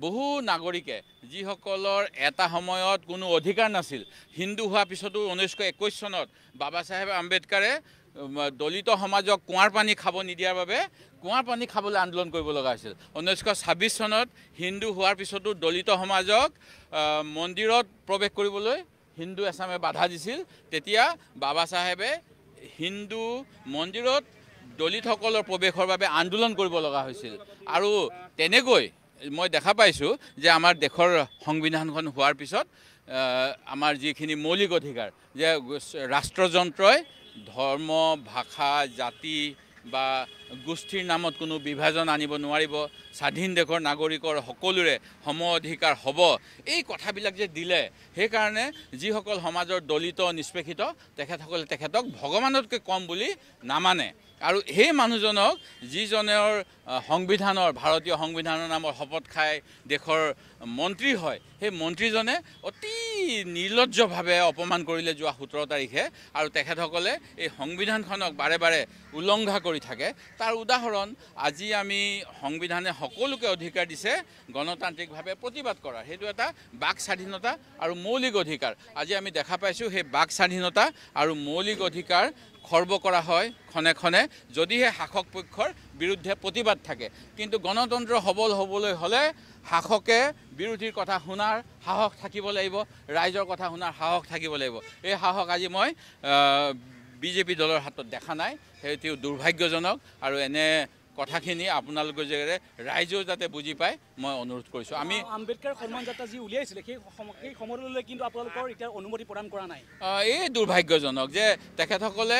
বহু নাগৰিকে যিসকলৰ এটা সময়ত কোনো অধিকাৰ নাছিল হিন্দু হোৱাৰ পিছতো 1921 চনত বাবা চাহেব আম্বেদকাৰে দলিত সমাজক কুঁৱাৰ পানী খাব নিদিয়াৰ বাবে কুঁৱাৰ পানী খাবলৈ আন্দোলন কৰিব লগা হৈছিল 1926 চনত হিন্দু হোৱাৰ পিছতো দলিত সমাজক মন্দিৰত প্ৰৱেশ কৰিবলৈ হিন্দু এছামে বাধা দিছিল তেতিয়া বাবা চাহেবে হিন্দু মন্দিৰত দলিতসকলৰ প্ৰৱেশৰ বাবে আন্দোলন কৰিব লগা হৈছিল আৰু তেনেকৈ মই দেখা পাইছোঁ যে আমাৰ দেশৰ সংবিধানখন হোৱাৰ পিছত আমাৰ যিখিনি মৌলিক অধিকাৰ যে ৰাষ্ট্ৰযন্ত্ৰই ধৰ্ম ভাষা জাতি বা গোষ্ঠীৰ নামত কোনো বিভাজন আনিব নোৱাৰিব স্বাধীন দেশৰ নাগৰিকৰ সকলোৰে সম অধিকাৰ হ'ব এই কথাবিলাক যে দিলে সেইকাৰণে যিসকল সমাজৰ দলিত নিষ্পেষিত তেখেতক ভগৱানতকৈ কম বুলি নামানে আৰু সেই মানুহজনক যিজনৰ সংবিধানৰ ভাৰতীয় সংবিধানৰ নামৰ শপত খাই দেশৰ মন্ত্ৰী হয় সেই মন্ত্ৰীজনে অতি নিৰ্লজ্জভাৱে অপমান কৰিলে যোৱা 17 তাৰিখে আৰু তেখেতসকলে এই সংবিধানখনক বাৰে বাৰে উলংঘা কৰি থাকে তাৰ উদাহৰণ আজি আমি সংবিধানে সকলোকে অধিকাৰ দিছে গণতান্ত্ৰিকভাৱে প্ৰতিবাদ কৰাৰ সেইটো এটা বাক স্বাধীনতা আৰু মৌলিক অধিকাৰ আজি আমি দেখা পাইছোঁ সেই বাক স্বাধীনতা আৰু মৌলিক অধিকাৰ খৰ্ব কৰা হয় খনে খনে যদিহে শাসক পক্ষৰ বিৰুদ্ধে প্ৰতিবাদ থাকে কিন্তু গণতন্ত্ৰ সবল হ'বলৈ হ'লে শাসকে বিৰোধীৰ কথা শুনাৰ সাহস থাকিব লাগিব ৰাইজৰ কথা শুনাৰ সাহস থাকিব লাগিব এই সাহস আজি মই বিজেপি দলৰ হাতত দেখা নাই সেইটো দুৰ্ভাগ্যজনক আৰু এনে কথাখিনি আপোনালোকৰ জেগাৰে ৰাইজেও যাতে বুজি পায় মই অনুৰোধ কৰিছোঁ আমি আম্বেদকাৰ সন্মান যাত্ৰা যি উলিয়াইছিলে সেই সময়লৈ কিন্তু আপোনালোকৰ এতিয়া অনুমতি প্ৰদান কৰা নাই এই দুৰ্ভাগ্যজনক যে তেখেতসকলে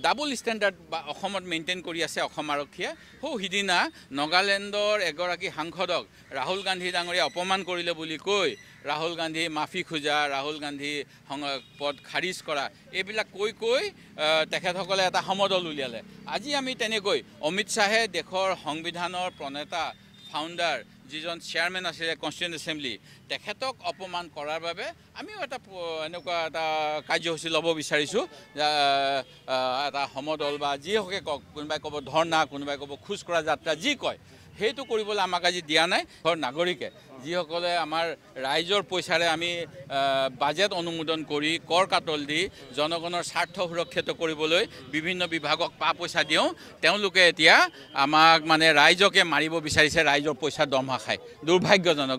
ডাবল ষ্টেণ্ডাৰ্ড অসমত মেইনটেইন কৰি আছে অসম আৰক্ষীয়ে সিদিনা নাগালেণ্ডৰ এগৰাকী সাংসদক ৰাহুল গান্ধী ডাঙৰীয়া অপমান কৰিলে বুলি কৈ ৰাহুল গান্ধী মাফি খোজা ৰাহুল গান্ধী পদ খাৰিজ কৰা এইবিলাক কৈ তেখেতসকলে এটা সমদল উলিয়ালে আজি আমি তেনেকৈ অমিত শ্বাহে দেশৰ সংবিধানৰ প্ৰণেতা ফাউণ্ডাৰ যিজন চেয়াৰমেন আছিলে কনষ্টিটিউৱেণ্ট এছেম্বলি তেখেতক অপমান কৰাৰ বাবে আমিও এটা এনেকুৱা এটা কাৰ্যসূচী ল'ব বিচাৰিছোঁ এটা সমদল বা যিসকলে কওক কোনোবাই ক'ব ধৰ্ণা কোনোবাই ক'ব খোজ কঢ়া যাত্ৰা যি কয় সেইটো কৰিবলৈ আমাক আজি দিয়া নাই নাগৰিকে যিসকলে আমাৰ ৰাইজৰ পইচাৰে আমি বাজেট অনুমোদন কৰি কৰ কাটল দি জনগণৰ স্বাৰ্থ সুৰক্ষিত কৰিবলৈ বিভিন্ন বিভাগক পইচা দিওঁ তেওঁলোকে এতিয়া আমাক মানে ৰাইজকে মাৰিব বিচাৰিছে ৰাইজৰ পইচা দমহা খায় দুৰ্ভাগ্যজনক